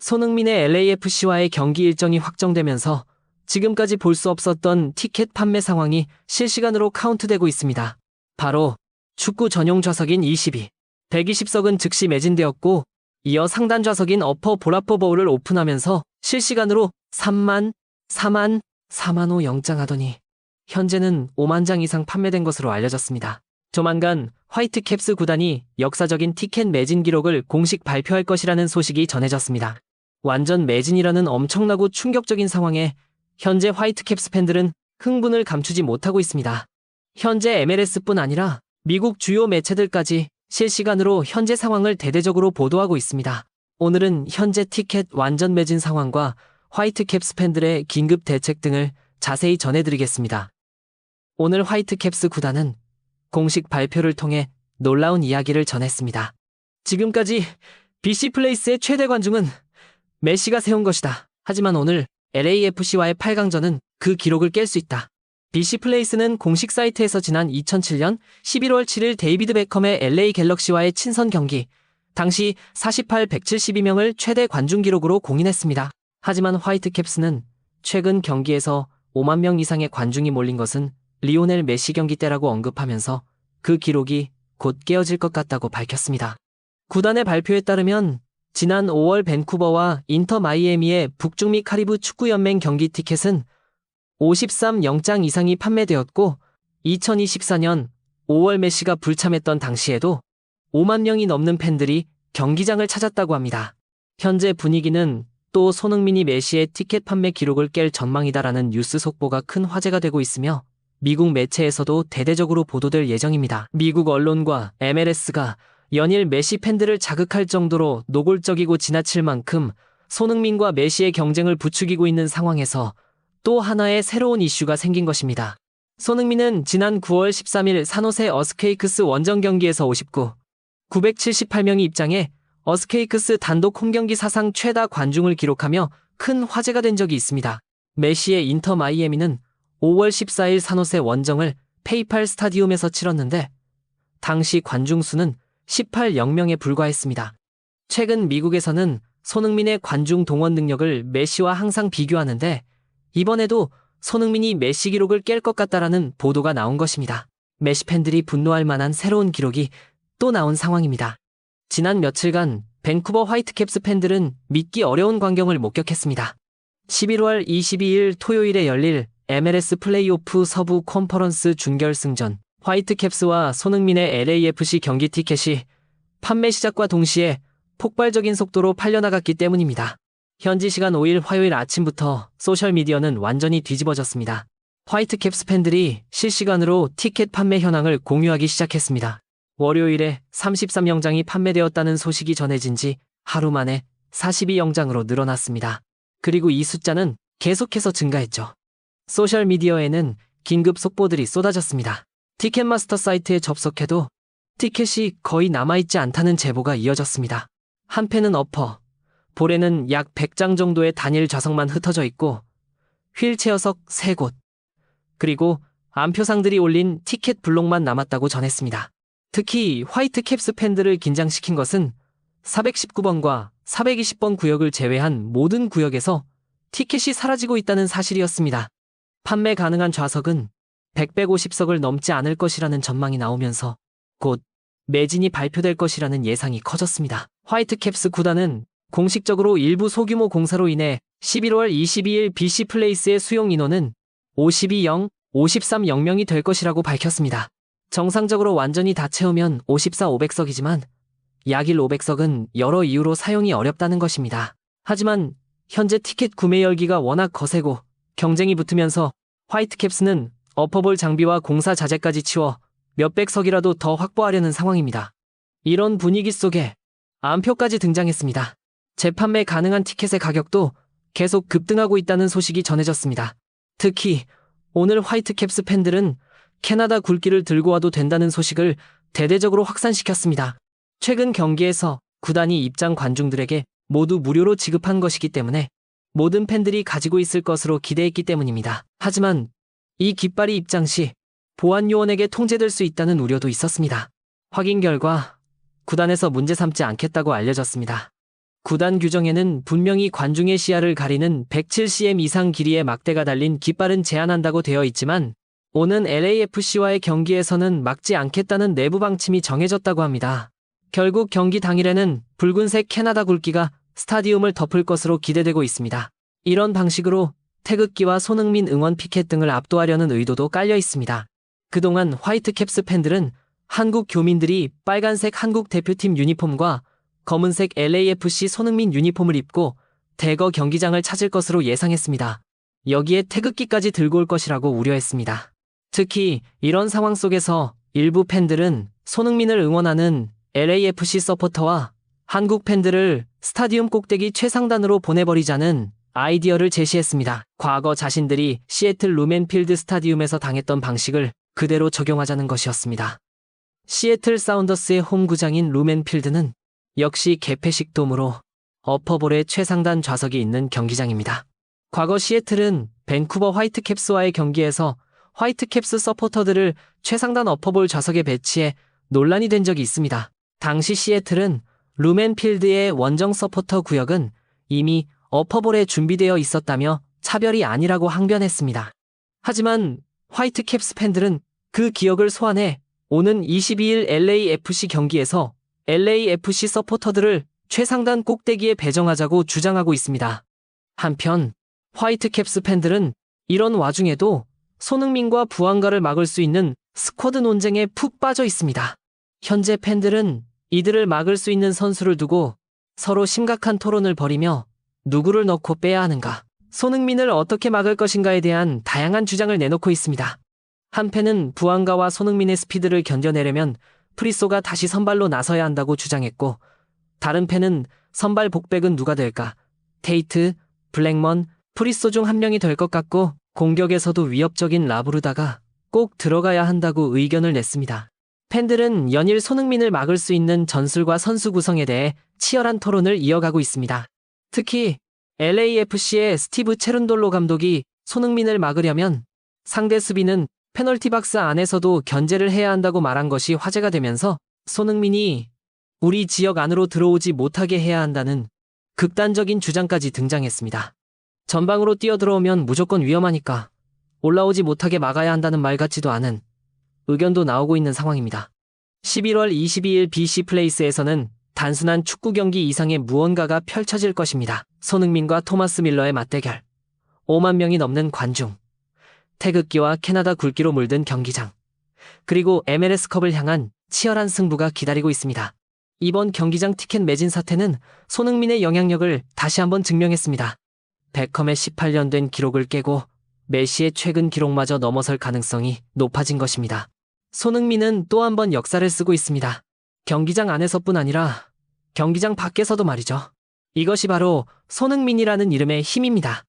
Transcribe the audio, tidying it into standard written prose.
손흥민의 LAFC와의 경기 일정이 확정되면서 지금까지 볼 수 없었던 티켓 판매 상황이 실시간으로 카운트되고 있습니다. 바로 축구 전용 좌석인 120석은 즉시 매진되었고, 이어 상단 좌석인 어퍼 보라포 버울을 오픈하면서 실시간으로 3만, 4만, 4만 호 영장하더니 현재는 5만 장 이상 판매된 것으로 알려졌습니다. 조만간 화이트캡스 구단이 역사적인 티켓 매진 기록을 공식 발표할 것이라는 소식이 전해졌습니다. 완전 매진이라는 엄청나고 충격적인 상황에 현재 화이트캡스 팬들은 흥분을 감추지 못하고 있습니다. 현재 MLS뿐 아니라 미국 주요 매체들까지 실시간으로 현재 상황을 대대적으로 보도하고 있습니다. 오늘은 현재 티켓 완전 매진 상황과 화이트캡스 팬들의 긴급 대책 등을 자세히 전해드리겠습니다. 오늘 화이트캡스 구단은 공식 발표를 통해 놀라운 이야기를 전했습니다. 지금까지 BC플레이스의 최대 관중은 메시가 세운 것이다. 하지만 오늘 LAFC와의 8강전은 그 기록을 깰 수 있다. BC플레이스는 공식 사이트에서 지난 2007년 11월 7일 데이비드 베컴의 LA 갤럭시와의 친선 경기, 당시 172명을 최대 관중 기록으로 공인했습니다. 하지만 화이트캡스는 최근 경기에서 5만 명 이상의 관중이 몰린 것은 리오넬 메시 경기 때라고 언급하면서 그 기록이 곧 깨어질 것 같다고 밝혔습니다. 구단의 발표에 따르면 지난 5월 밴쿠버와 인터 마이애미의 북중미 카리브 축구연맹 경기 티켓은 53영장 이상이 판매되었고, 2024년 5월 메시가 불참했던 당시에도 5만 명이 넘는 팬들이 경기장을 찾았다고 합니다. 현재 분위기는 또 손흥민이 메시의 티켓 판매 기록을 깰 전망이다라는 뉴스 속보가 큰 화제가 되고 있으며 미국 매체에서도 대대적으로 보도될 예정입니다. 미국 언론과 MLS가 연일 메시 팬들을 자극할 정도로 노골적이고 지나칠 만큼 손흥민과 메시의 경쟁을 부추기고 있는 상황에서 또 하나의 새로운 이슈가 생긴 것입니다. 손흥민은 지난 9월 13일 산호세 어스케이크스 원정 경기에서 978명이 입장해 어스케이크스 단독 홈경기 사상 최다 관중을 기록하며 큰 화제가 된 적이 있습니다. 메시의 인터 마이애미는 5월 14일 산호세 원정을 페이팔 스타디움에서 치렀는데 당시 관중 수는 18,000명에 불과했습니다. 최근 미국에서는 손흥민의 관중 동원 능력을 메시와 항상 비교하는데 이번에도 손흥민이 메시 기록을 깰 것 같다라는 보도가 나온 것입니다. 메시 팬들이 분노할 만한 새로운 기록이 또 나온 상황입니다. 지난 며칠간 밴쿠버 화이트캡스 팬들은 믿기 어려운 광경을 목격했습니다. 11월 22일 토요일에 열릴 MLS 플레이오프 서부 컨퍼런스 준결승전, 화이트캡스와 손흥민의 LAFC 경기 티켓이 판매 시작과 동시에 폭발적인 속도로 팔려나갔기 때문입니다. 현지 시간 5일 화요일 아침부터 소셜미디어는 완전히 뒤집어졌습니다. 화이트캡스 팬들이 실시간으로 티켓 판매 현황을 공유하기 시작했습니다. 월요일에 33영장이 판매되었다는 소식이 전해진 지 하루 만에 42영장으로 늘어났습니다. 그리고 이 숫자는 계속해서 증가했죠. 소셜미디어에는 긴급 속보들이 쏟아졌습니다. 티켓마스터 사이트에 접속해도 티켓이 거의 남아있지 않다는 제보가 이어졌습니다. 한패는 어퍼, 볼에는 약 100장 정도의 단일 좌석만 흩어져 있고 휠체어석 3곳, 그리고 안표상들이 올린 티켓 블록만 남았다고 전했습니다. 특히 화이트캡스 팬들을 긴장시킨 것은 419번과 420번 구역을 제외한 모든 구역에서 티켓이 사라지고 있다는 사실이었습니다. 판매 가능한 좌석은 150석을 넘지 않을 것이라는 전망이 나오면서 곧 매진이 발표될 것이라는 예상이 커졌습니다. 화이트캡스 구단은 공식적으로 일부 소규모 공사로 인해 11월 22일 BC플레이스의 수용 인원은 53,000명이 될 것이라고 밝혔습니다. 정상적으로 완전히 다 채우면 500석이지만 약일 500석은 여러 이유로 사용이 어렵다는 것입니다. 하지만 현재 티켓 구매 열기가 워낙 거세고 경쟁이 붙으면서 화이트캡스는 어퍼볼 장비와 공사 자재까지 치워 몇백 석이라도 더 확보하려는 상황입니다. 이런 분위기 속에 암표까지 등장했습니다. 재판매 가능한 티켓의 가격도 계속 급등하고 있다는 소식이 전해졌습니다. 특히 오늘 화이트캡스 팬들은 캐나다 굴기를 들고 와도 된다는 소식을 대대적으로 확산시켰습니다. 최근 경기에서 구단이 입장 관중들에게 모두 무료로 지급한 것이기 때문에 모든 팬들이 가지고 있을 것으로 기대했기 때문입니다. 하지만 이 깃발이 입장 시 보안 요원에게 통제될 수 있다는 우려도 있었습니다. 확인 결과 구단에서 문제 삼지 않겠다고 알려졌습니다. 구단 규정에는 분명히 관중의 시야를 가리는 107cm 이상 길이의 막대가 달린 깃발은 제한한다고 되어 있지만 오는 LAFC와의 경기에서는 막지 않겠다는 내부 방침이 정해졌다고 합니다. 결국 경기 당일에는 붉은색 캐나다 굵기가 스타디움을 덮을 것으로 기대되고 있습니다. 이런 방식으로 태극기와 손흥민 응원 피켓 등을 압도하려는 의도도 깔려 있습니다. 그동안 화이트캡스 팬들은 한국 교민들이 빨간색 한국 대표팀 유니폼과 검은색 LAFC 손흥민 유니폼을 입고 대거 경기장을 찾을 것으로 예상했습니다. 여기에 태극기까지 들고 올 것이라고 우려했습니다. 특히 이런 상황 속에서 일부 팬들은 손흥민을 응원하는 LAFC 서포터와 한국 팬들을 스타디움 꼭대기 최상단으로 보내버리자는 아이디어를 제시했습니다. 과거 자신들이 시애틀 루멘필드 스타디움에서 당했던 방식을 그대로 적용하자는 것이었습니다. 시애틀 사운더스의 홈구장인 루멘필드는 역시 개폐식 돔으로 어퍼볼의 최상단 좌석이 있는 경기장입니다. 과거 시애틀은 밴쿠버 화이트캡스와의 경기에서 화이트캡스 서포터들을 최상단 어퍼볼 좌석에 배치해 논란이 된 적이 있습니다. 당시 시애틀은 루멘필드의 원정 서포터 구역은 이미 어퍼볼에 준비되어 있었다며 차별이 아니라고 항변했습니다. 하지만 화이트캡스 팬들은 그 기억을 소환해 오는 22일 LAFC 경기에서 LAFC 서포터들을 최상단 꼭대기에 배정하자고 주장하고 있습니다. 한편 화이트캡스 팬들은 이런 와중에도 손흥민과 부안가를 막을 수 있는 스쿼드 논쟁에 푹 빠져 있습니다. 현재 팬들은 이들을 막을 수 있는 선수를 두고 서로 심각한 토론을 벌이며 누구를 넣고 빼야 하는가, 손흥민을 어떻게 막을 것인가에 대한 다양한 주장을 내놓고 있습니다. 한 팬은 부안가와 손흥민의 스피드를 견뎌내려면 프리소가 다시 선발로 나서야 한다고 주장했고, 다른 팬은 선발 복백은 누가 될까? 테이트, 블랙먼, 프리소 중 한 명이 될 것 같고 공격에서도 위협적인 라브루다가 꼭 들어가야 한다고 의견을 냈습니다. 팬들은 연일 손흥민을 막을 수 있는 전술과 선수 구성에 대해 치열한 토론을 이어가고 있습니다. 특히 LAFC의 스티브 체룬돌로 감독이 손흥민을 막으려면 상대 수비는 페널티 박스 안에서도 견제를 해야 한다고 말한 것이 화제가 되면서 손흥민이 우리 지역 안으로 들어오지 못하게 해야 한다는 극단적인 주장까지 등장했습니다. 전방으로 뛰어들어오면 무조건 위험하니까 올라오지 못하게 막아야 한다는 말 같지도 않은 의견도 나오고 있는 상황입니다. 11월 22일 BC 플레이스에서는 단순한 축구 경기 이상의 무언가가 펼쳐질 것입니다. 손흥민과 토마스 밀러의 맞대결, 5만 명이 넘는 관중, 태극기와 캐나다 굵기로 물든 경기장, 그리고 MLS컵을 향한 치열한 승부가 기다리고 있습니다. 이번 경기장 티켓 매진 사태는 손흥민의 영향력을 다시 한번 증명했습니다. 베컴의 18년 된 기록을 깨고 메시의 최근 기록마저 넘어설 가능성이 높아진 것입니다. 손흥민은 또 한 번 역사를 쓰고 있습니다. 경기장 안에서뿐 아니라 경기장 밖에서도 말이죠. 이것이 바로 손흥민이라는 이름의 힘입니다.